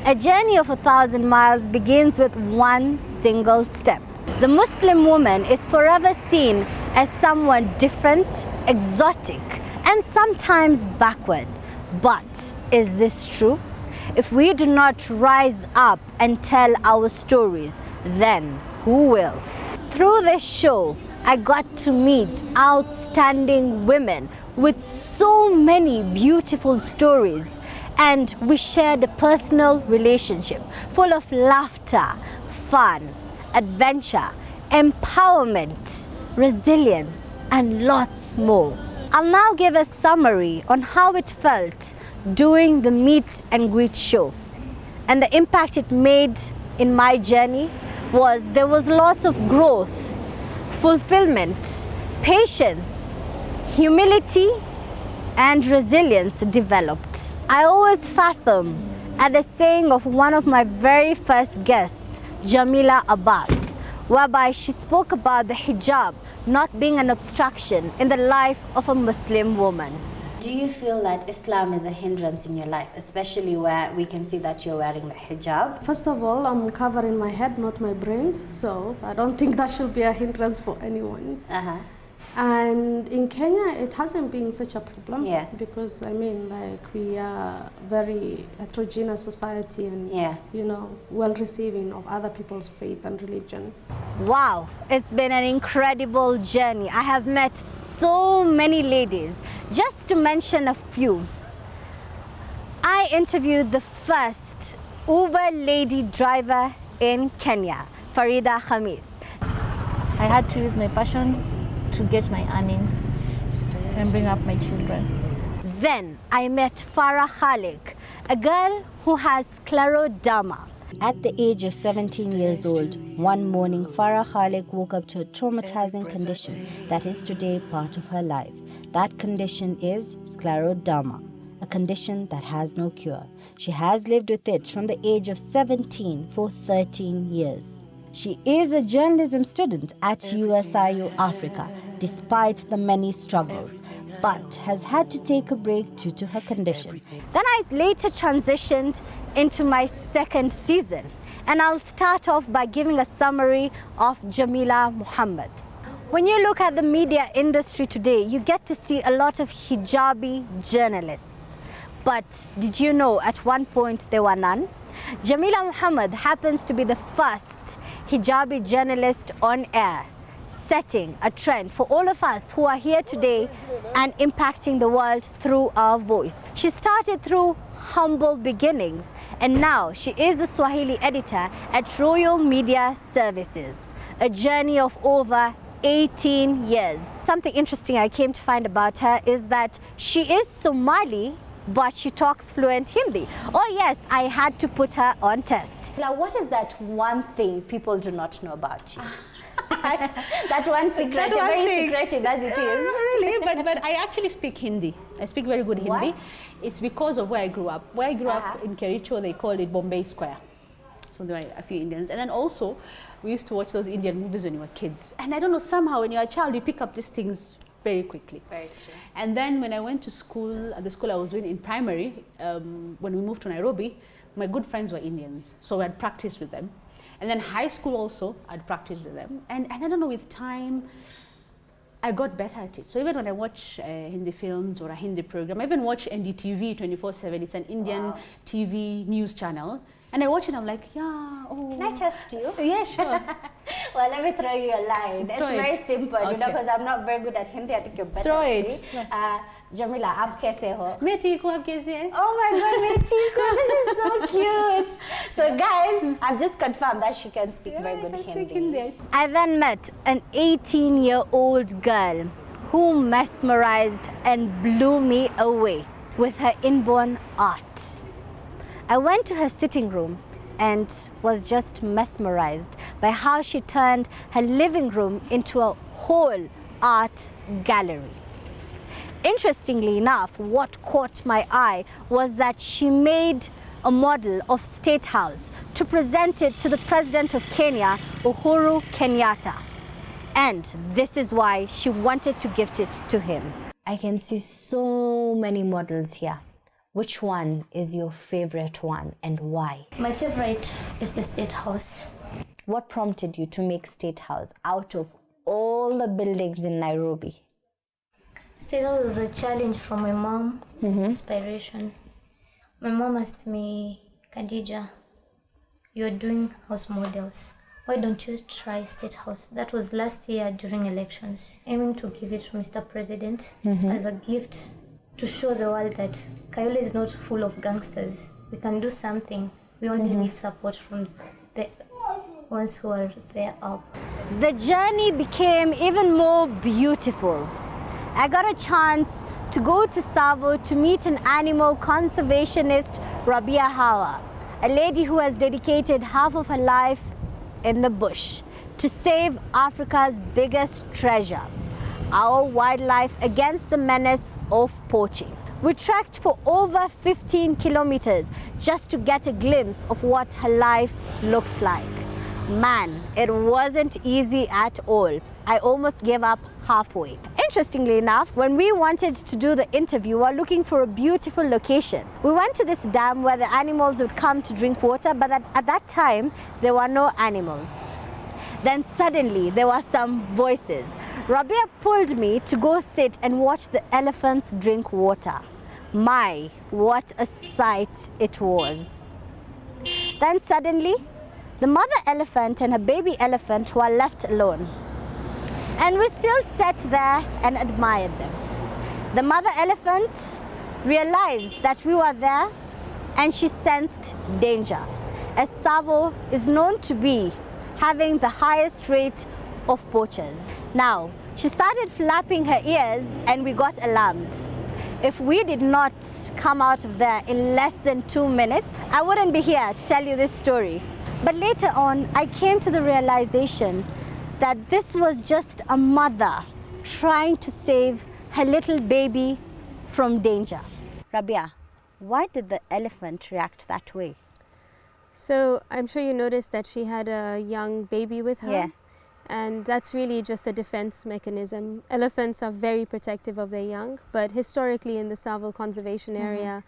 A journey of 1,000 miles begins with one single step. The Muslim woman is forever seen as someone different, exotic, and sometimes backward. But is this true? If we do not rise up and tell our stories, then who will? Through this show, I got to meet outstanding women with so many beautiful stories, and we shared a personal relationship full of laughter, fun, adventure, empowerment, resilience, and lots more. I'll now give a summary on how it felt doing the meet and greet show. And the impact it made in my journey was there was lots of growth, fulfillment, patience, humility, and resilience developed. I always fathom at the saying of one of my very first guests, Jamila Abbas, whereby she spoke about the hijab not being an obstruction in the life of a Muslim woman. Do you feel that Islam is a hindrance in your life, especially where we can see that you're wearing the hijab? First of all, I'm covering my head, not my brains, so I don't think that should be a hindrance for anyone. And in Kenya, it hasn't been such a problem, because I mean, like, we are very heterogeneous society and you know, well receiving of other people's faith and religion. Wow, it's been an incredible journey. I have met so many ladies. Just to mention a few, I interviewed the first Uber lady driver in Kenya, Farida Khamis. I had to use my passion to get my earnings and bring up my children. Then I met Farah Khalik, a girl who has scleroderma. At the age of 17 years old, one morning Farah Khalik woke up to a traumatizing condition that is today part of her life. That condition is scleroderma, a condition that has no cure. She has lived with it from the age of 17 for 13 years. She is a journalism student at USIU Africa, despite the many struggles, but has had to take a break due to her condition. Then I later transitioned into my second season, and I'll start off by giving a summary of Jamila Muhammad. When you look at the media industry today, you get to see a lot of hijabi journalists. But did you know at one point there were none? Jamila Muhammad happens to be the first hijabi journalist on air, setting a trend for all of us who are here today and impacting the world through our voice. She started through humble beginnings, and now she is the Swahili editor at Royal Media Services, a journey of over 18 years. Something interesting I came to find about her is that she is Somali, but she talks fluent Hindi. Oh yes, I had to put her on test. Now, what is that one thing people do not know about you? That one secret, that one very thing. Secretive as it is. Really, but I actually speak Hindi. I speak very good Hindi. What? It's because of where I grew up. Where I grew up in Kericho, they called it Bombay Square. So there were a few Indians. And then also, we used to watch those Indian movies when we were kids. And I don't know, somehow when you're a child, you pick up these things very quickly. Very true. And then when I went to school, at the school I was doing in primary, when we moved to Nairobi, my good friends were Indians. So I'd practice with them. And then high school also, I'd practice with them. And I don't know, with time, I got better at it. So even when I watch Hindi films or a Hindi program, I even watch NDTV 24/7. It's an Indian TV news channel. And I watch it, I'm like, yeah, oh. Can I test you? Yeah, sure. Well, let me throw you a line. It's very simple, you know, because I'm not very good at Hindi. I think you're better Throw at it. me. Jamila, aap kaise ho? Main theek hu, aap kaise hai? Oh my God, main theek hu. This is so cute. So guys, I've just confirmed that she can speak very good Hindi. I then met an 18-year-old girl who mesmerized and blew me away with her inborn art. I went to her sitting room and was just mesmerized by how she turned her living room into a whole art gallery. Interestingly enough, what caught my eye was that she made a model of State House to present it to the President of Kenya, Uhuru Kenyatta. And this is why she wanted to gift it to him. I can see so many models here. Which one is your favorite one and why? My favorite is the State House. What prompted you to make State House out of all the buildings in Nairobi? State House was a challenge from my mom, inspiration. My mom asked me, Khadija, you are doing house models. Why don't you try State House? That was last year during elections, aiming to give it to Mr. President as a gift to show the world that Kayole is not full of gangsters. We can do something. We only need support from the ones who are there up. The journey became even more beautiful. I got a chance to go to Tsavo to meet an animal conservationist, Rabia Hawa, a lady who has dedicated half of her life in the bush to save Africa's biggest treasure, our wildlife, against the menace of poaching. We trekked for over 15 kilometers just to get a glimpse of what her life looks like. Man, it wasn't easy at all. I almost gave up halfway. Interestingly enough, when we wanted to do the interview, we were looking for a beautiful location. We went to this dam where the animals would come to drink water, but at that time, there were no animals. Then suddenly, there were some voices. Rabia pulled me to go sit and watch the elephants drink water. My, what a sight it was. Then suddenly, the mother elephant and her baby elephant were left alone. And we still sat there and admired them. The mother elephant realized that we were there and she sensed danger, as Tsavo is known to be having the highest rate of poachers. Now, she started flapping her ears and we got alarmed. If we did not come out of there in less than 2 minutes, I wouldn't be here to tell you this story. But later on, I came to the realization that this was just a mother trying to save her little baby from danger. Rabia, why did the elephant react that way? So I'm sure you noticed that she had a young baby with her. Yeah. And that's really just a defense mechanism. Elephants are very protective of their young, but historically in the Tsavo conservation area,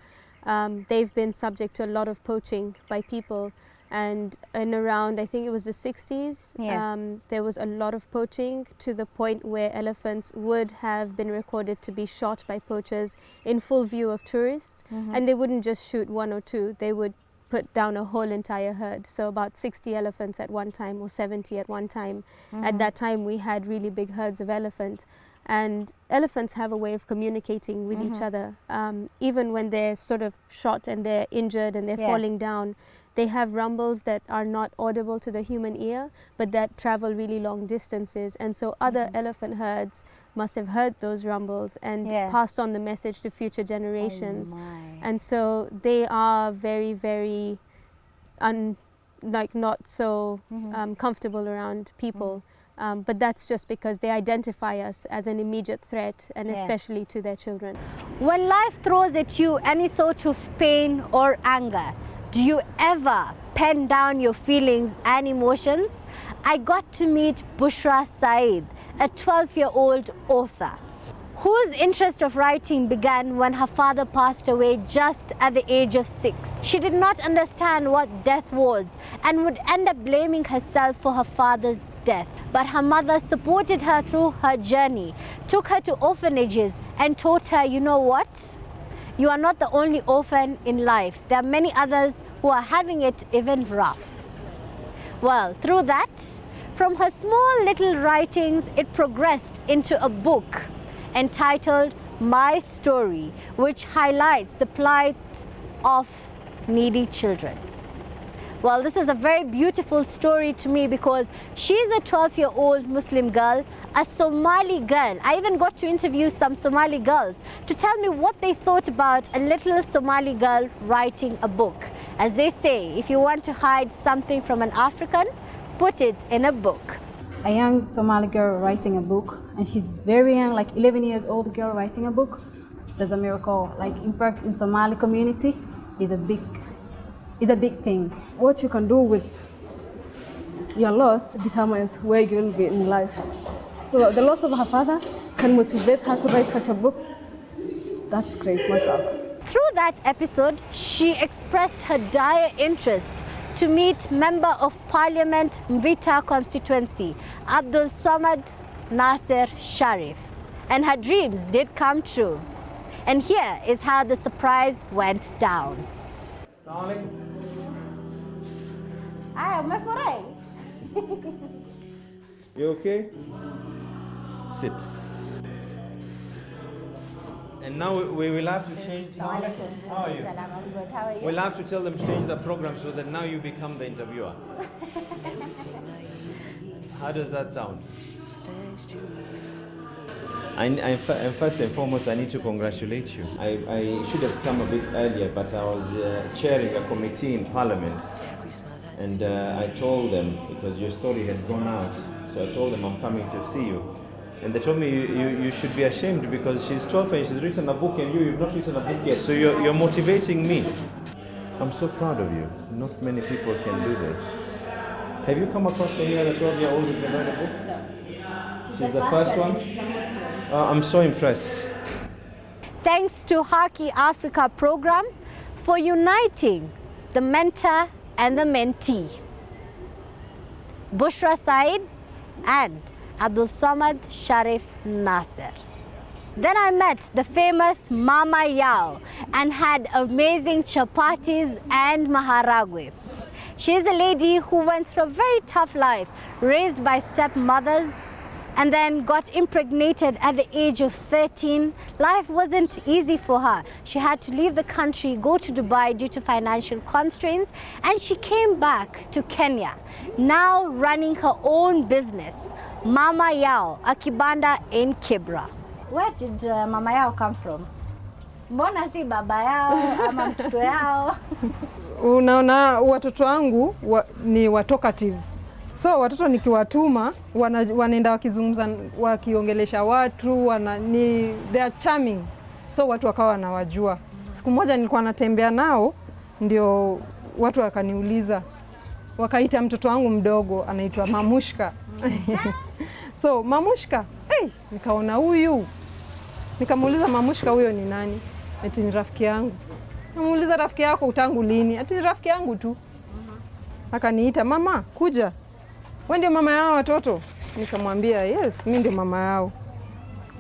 they've been subject to a lot of poaching by people. And in around, I think it was the 60s, there was a lot of poaching to the point where elephants would have been recorded to be shot by poachers in full view of tourists. And they wouldn't just shoot 1 or 2, they would put down a whole entire herd. So about 60 elephants at one time, or 70 at one time. At that time, we had really big herds of elephant. And elephants have a way of communicating with each other. Even when they're sort of shot and they're injured and they're falling down, they have rumbles that are not audible to the human ear, but that travel really long distances. And so other elephant herds must have heard those rumbles and passed on the message to future generations. And so they are very, very not so comfortable around people. But that's just because they identify us as an immediate threat, and especially to their children. When life throws at you any sort of pain or anger, do you ever pen down your feelings and emotions? I got to meet Bushra Saeed, a 12-year-old author, whose interest of writing began when her father passed away just at the age of 6. She did not understand what death was and would end up blaming herself for her father's death. But her mother supported her through her journey, took her to orphanages and taught her, you know what? You are not the only orphan in life. There are many others who are having it even rough. Well, through that, from her small little writings, it progressed into a book entitled My Story, which highlights the plight of needy children. Well, this is a very beautiful story to me because she's a 12-year-old Muslim girl, a Somali girl. I even got to interview some Somali girls to tell me what they thought about a little Somali girl writing a book. As they say, if you want to hide something from an African, put it in a book. A young Somali girl writing a book, and she's very young, like 11 years old girl writing a book. There's a miracle. Like, in fact, in Somali community, is a big thing. What you can do with your loss determines where you will be in life. So the loss of her father can motivate her to write such a book. That's great, mashallah. Through that episode, she expressed her dire interest to meet Member of Parliament Mvita constituency, Abdul Samad Nasser Sharif. And her dreams did come true. And here is how the surprise went down. You okay? Sit. And now we will have to change. How are you? I'm good. How are you? We'll have to tell them to change the program so that now you become the interviewer. How does that sound? First and foremost, I need to congratulate you. I should have come a bit earlier, but I was chairing a committee in Parliament. And I told them, because your story had gone out, so I told them I'm coming to see you. And they told me you should be ashamed because she's 12 and she's written a book and you've not written a book yet. So you're motivating me. I'm so proud of you. Not many people can do this. Have you come across any other 12-year-old who can write a book? No. She's the first one? I'm so impressed. Thanks to Haki Africa program for uniting the mentor and the mentee. Bushra Said and Abdul Samad Sharif Nasser. Then I met the famous Mama Yao and had amazing chapatis and maharagwe. She's a lady who went through a very tough life, raised by stepmothers, and then got impregnated at the age of 13. Life wasn't easy for her. She had to leave the country, go to Dubai due to financial constraints, and she came back to Kenya, now running her own business, Mama Yao, a kibanda in Kibra. Where did Mama Yao come from? Mbona si baba yao ama mtoto yao? Unaona, watoto wangu ni watokative. So watoto nikiwatuma wanaenda wakizungumza, wakiongelesha watu, they are charming. So watu wakawa wanawajua. Siku moja nilikuwa natembea nao, ndio watu wakaniuliza, wakaita mtoto wangu mdogo anaitwa Mamushka. So Mamushka, nikaona huyu. Nikamuuliza Mamushka huyo ni nani? Eti ni rafiki yangu. Namuuliza rafiki yako utangu lini? Eti ni rafiki yangu tu. Akaniita, mama kuja. Wewe ndio mama yao watoto? Nikamwambia yes, mimi ndio mama yao.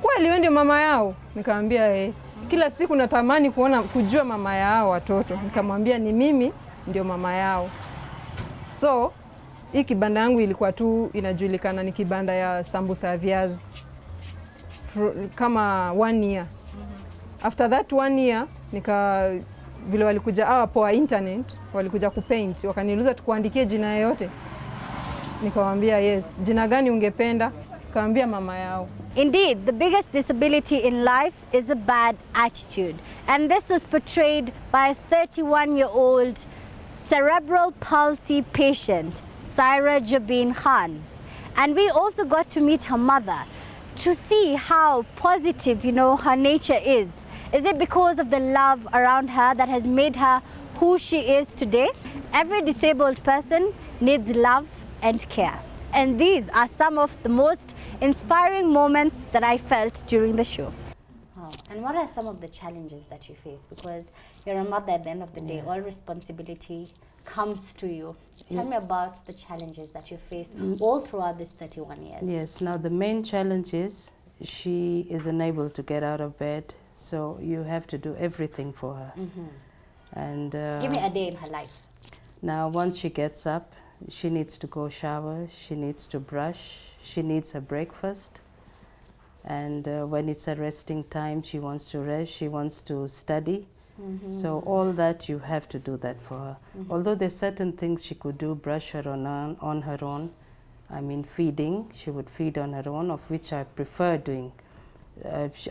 Kweli wewe ndio mama yao? Nikamwambia kila siku natamani kujua mama yao watoto. Nikamwambia ni mimi ndio mama yao. So hii kibanda yangu ilikuwa tu inajulikana ni kibanda ya sambusa ya viazi kama 1 year. After that 1 year vile walikuja hapo wa internet, walikuja kupaint, wakaniuliza tukuandikie jina yote. Nikamwambia yes, jina gani ungependa? Nikamwambia mama yao. Indeed, the biggest disability in life is a bad attitude. And this was portrayed by a 31-year-old cerebral palsy patient, Saira Jabin Khan. And we also got to meet her mother to see how positive, her nature is. Is it because of the love around her that has made her who she is today? Every disabled person needs love and care. And these are some of the most inspiring moments that I felt during the show. Wow. And what are some of the challenges that you face? Because you're a mother at the end of the day, all responsibility comes to you. Tell me about the challenges that you faced all throughout this 31 years. Yes, now the main challenge is she is unable to get out of bed, so you have to do everything for her. And give me a day in her life. Now once she gets up, she needs to go shower, she needs to brush, she needs her breakfast, and when it's a resting time, she wants to rest, she wants to study. So all that, you have to do that for her. Although there's certain things she could do, brush her on her own. I mean feeding, she would feed on her own, of which I prefer doing.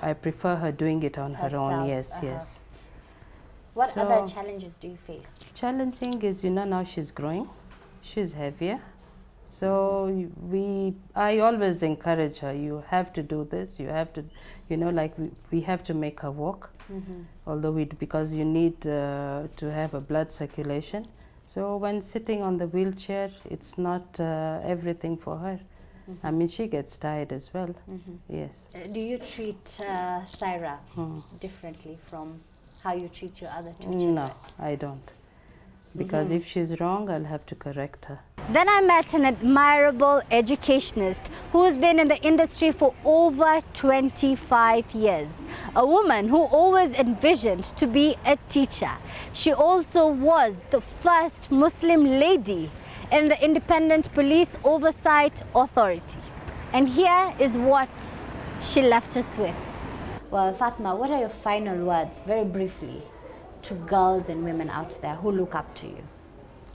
I prefer her doing it on her own, yes, yes. What other challenges do you face? Challenging is, now she's growing. She's heavier, so I always encourage her, you have to do this, you have to, like we have to make her walk, although because you need to have a blood circulation. So when sitting on the wheelchair, it's not everything for her. I mean, she gets tired as well, yes. Do you treat Saira differently from how you treat your other two children? No, I don't. Because if she's wrong, I'll have to correct her. Then I met an admirable educationist who's been in the industry for over 25 years. A woman who always envisioned to be a teacher. She also was the first Muslim lady in the Independent Police Oversight Authority. And here is what she left us with. Well, Fatma, what are your final words, very briefly, to girls and women out there who look up to you?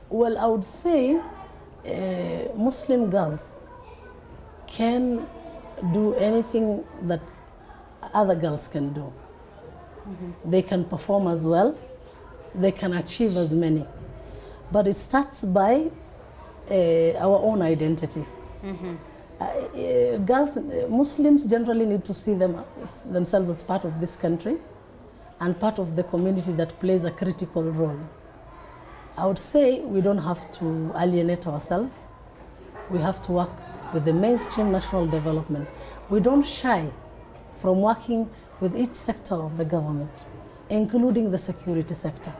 Well, I would say Muslim girls can do anything that other girls can do. They can perform as well, they can achieve as many. But it starts by our own identity. Girls, Muslims generally need to see themselves as part of this country and part of the community that plays a critical role. I would say we don't have to alienate ourselves. We have to work with the mainstream national development. We don't shy from working with each sector of the government, including the security sector.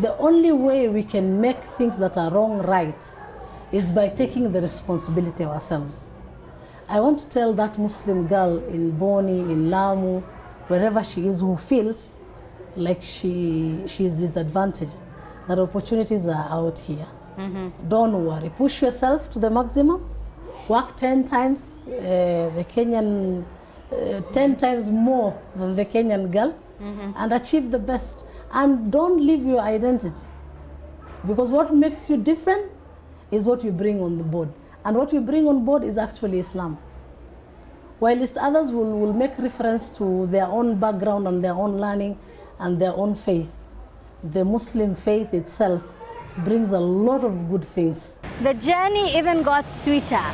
The only way we can make things that are wrong right is by taking the responsibility ourselves. I want to tell that Muslim girl in Boni, in Lamu, wherever she is, who feels like she is disadvantaged, that opportunities are out here. Don't worry, push yourself to the maximum, work 10 times the Kenyan, 10 times more than the Kenyan girl, and achieve the best. And don't leave your identity, because what makes you different is what you bring on the board. And what you bring on board is actually Islam. Whilst others will make reference to their own background and their own learning and their own faith, the Muslim faith itself brings a lot of good things. The journey even got sweeter.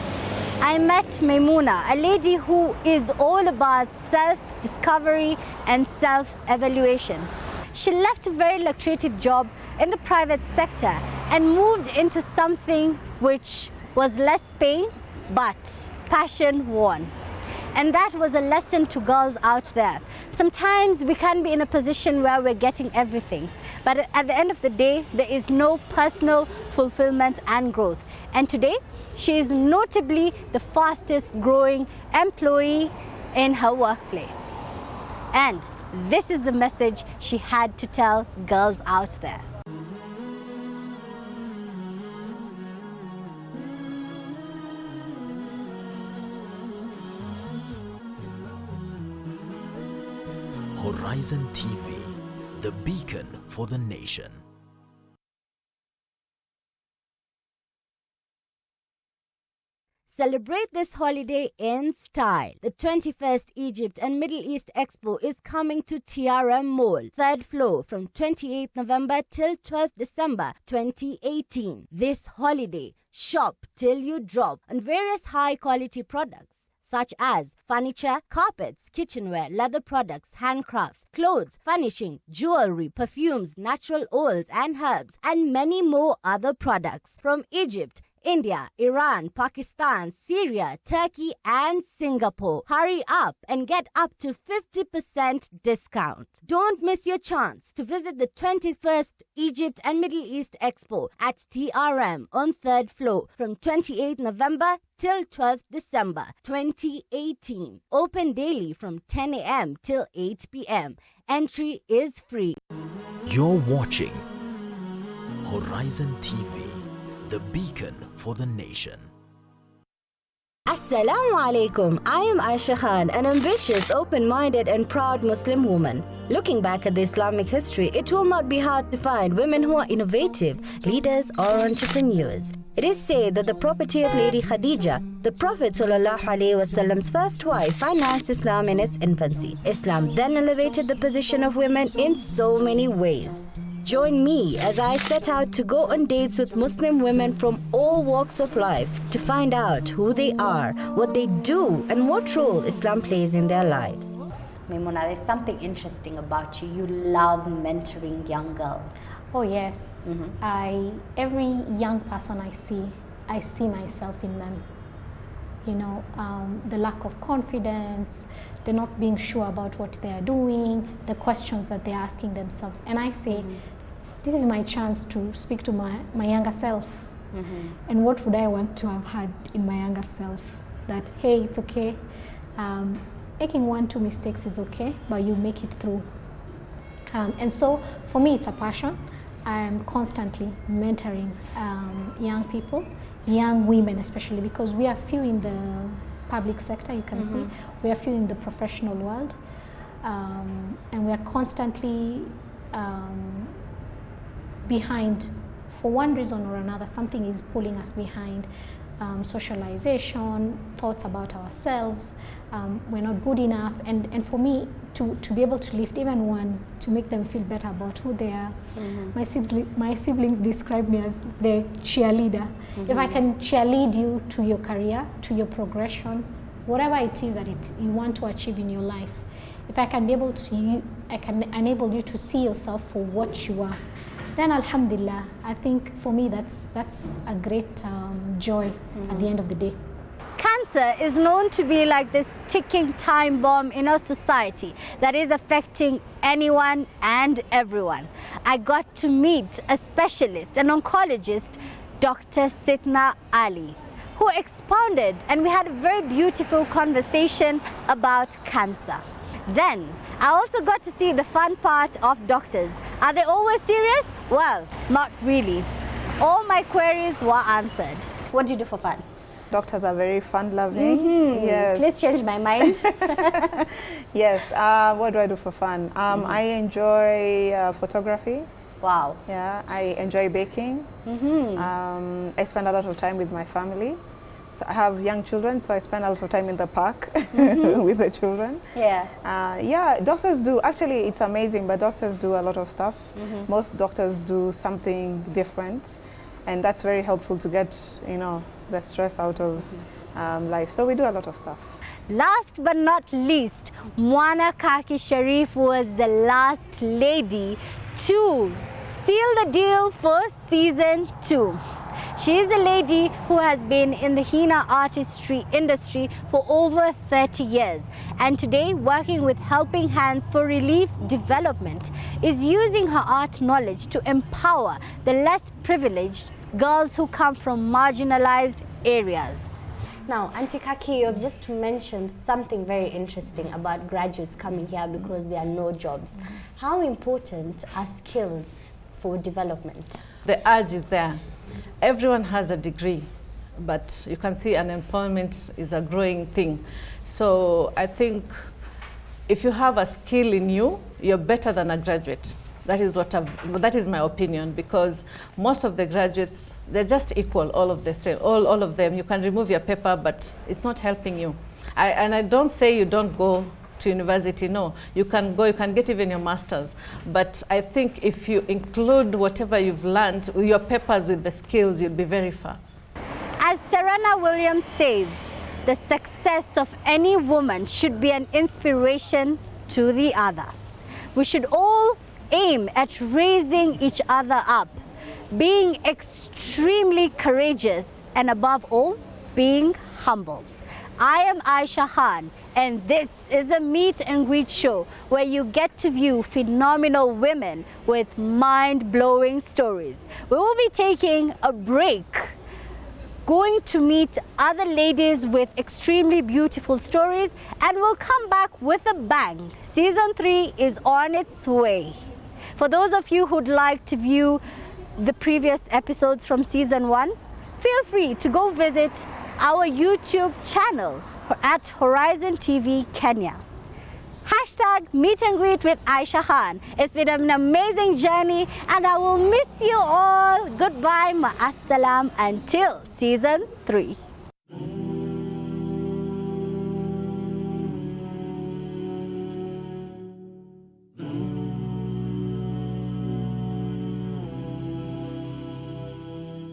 I met Maimuna, a lady who is all about self-discovery and self-evaluation. She left a very lucrative job in the private sector and moved into something which was less pain, but passion won. And that was a lesson to girls out there. Sometimes we can be in a position where we're getting everything, but at the end of the day, there is no personal fulfillment and growth. And today, she is notably the fastest growing employee in her workplace. And this is the message she had to tell girls out there. Horizon TV, the beacon for the nation. Celebrate this holiday in style. The 21st Egypt and Middle East Expo is coming to TRM Mall, 3rd floor, from 28th November till 12th December 2018. This holiday, shop till you drop on various high-quality products such as furniture, carpets, kitchenware, leather products, handcrafts, clothes, furnishing, jewelry, perfumes, natural oils and herbs, and many more other products from Egypt, India, Iran, Pakistan, Syria, Turkey and Singapore. Hurry up and get up to 50% discount. Don't miss your chance to visit the 21st Egypt and Middle East Expo at TRM on 3rd floor from 28th November till 12th December 2018. Open daily from 10 a.m. till 8 p.m. Entry is free. You're watching Horizon TV, the beacon for the nation. Assalamu alaikum. I am Aisha Khan, an ambitious, open-minded and proud Muslim woman. Looking back at the Islamic history, it will not be hard to find women who are innovative, leaders or entrepreneurs. It is said that the property of Lady Khadija, the Prophet ﷺ's first wife, financed Islam in its infancy. Islam then elevated the position of women in so many ways. Join me as I set out to go on dates with Muslim women from all walks of life to find out who they are, what they do, and what role Islam plays in their lives. Maimuna, there's something interesting about you. You love mentoring young girls. Oh yes, every young person I see myself in them. the lack of confidence, they're not being sure about what they are doing, the questions that they're asking themselves. And I say, this is my chance to speak to my younger self. And what would I want to have had in my younger self? That, hey, it's okay. Making 1-2 mistakes is okay, but you make it through. And so for me, it's a passion. I'm constantly mentoring young people, young women especially, because we are few in the public sector, you can see. We are few in the professional world. And we are constantly behind. For one reason or another, something is pulling us behind. Socialization, thoughts about ourselves, we're not good enough. And for me, to be able to lift even one, to make them feel better about who they are. My siblings describe me as the cheerleader. If I can cheerlead you to your career, to your progression, whatever it is that you want to achieve in your life, if I can be able to, I can enable you to see yourself for what you are, then alhamdulillah, I think for me that's a great joy at the end of the day. Cancer is known to be like this ticking time bomb in our society that is affecting anyone and everyone. I got to meet a specialist, an oncologist, Dr. Sitna Ali, who expounded, and we had a very beautiful conversation about cancer. Then, I also got to see the fun part of doctors. Are they always serious? Well, not really. All my queries were answered. What do you do for fun? Doctors are very fun-loving. Yes. Please change my mind. Yes. What do I do for fun? I enjoy photography. Wow. Yeah. I enjoy baking. I spend a lot of time with my family. So I have young children, so I spend a lot of time in the park with the children. Yeah. Yeah, doctors do. Actually, it's amazing, but doctors do a lot of stuff. Most doctors do something different, and that's very helpful to get, the stress out of life. So we do a lot of stuff. Last but not least, Mwana Kaki Sharif was the last lady to seal the deal for season 2. She is a lady who has been in the henna artistry industry for over 30 years, and today working with Helping Hands for Relief Development is using her art knowledge to empower the less privileged girls who come from marginalized areas. Now, Auntie Kaki, you've just mentioned something very interesting about graduates coming here because there are no jobs. How important are skills for development? The urge is there. Everyone has a degree, but you can see unemployment is a growing thing. So I think if you have a skill in you, you're better than a graduate. That is my opinion, because most of the graduates, they're just equal, all of them. You can remove your paper, but it's not helping you. And I don't say you don't go to university, no. You can go, you can get even your master's. But I think if you include whatever you've learned, with your papers with the skills, you'll be very far. As Serena Williams says, the success of any woman should be an inspiration to the other. We should all aim at raising each other up, being extremely courageous, and above all, being humble. I am Aisha Khan, and this is a meet and greet show where you get to view phenomenal women with mind-blowing stories. We will be taking a break, going to meet other ladies with extremely beautiful stories, and we'll come back with a bang. Season 3 is on its way. For those of you who'd like to view the previous episodes from Season 1, feel free to go visit our YouTube channel at Horizon TV Kenya. Hashtag meet and greet with Aisha Khan. It's been an amazing journey, and I will miss you all. Goodbye, ma'assalam, until Season 3.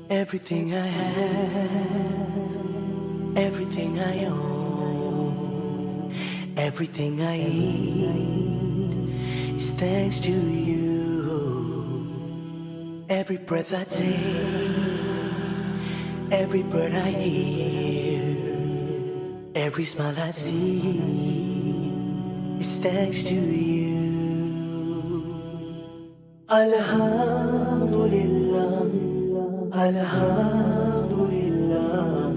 Everything I have, everything I own, everything I eat is thanks to you. Every breath I take, every bird I hear Every smile I see is thanks to you. Alhamdulillah, Alhamdulillah,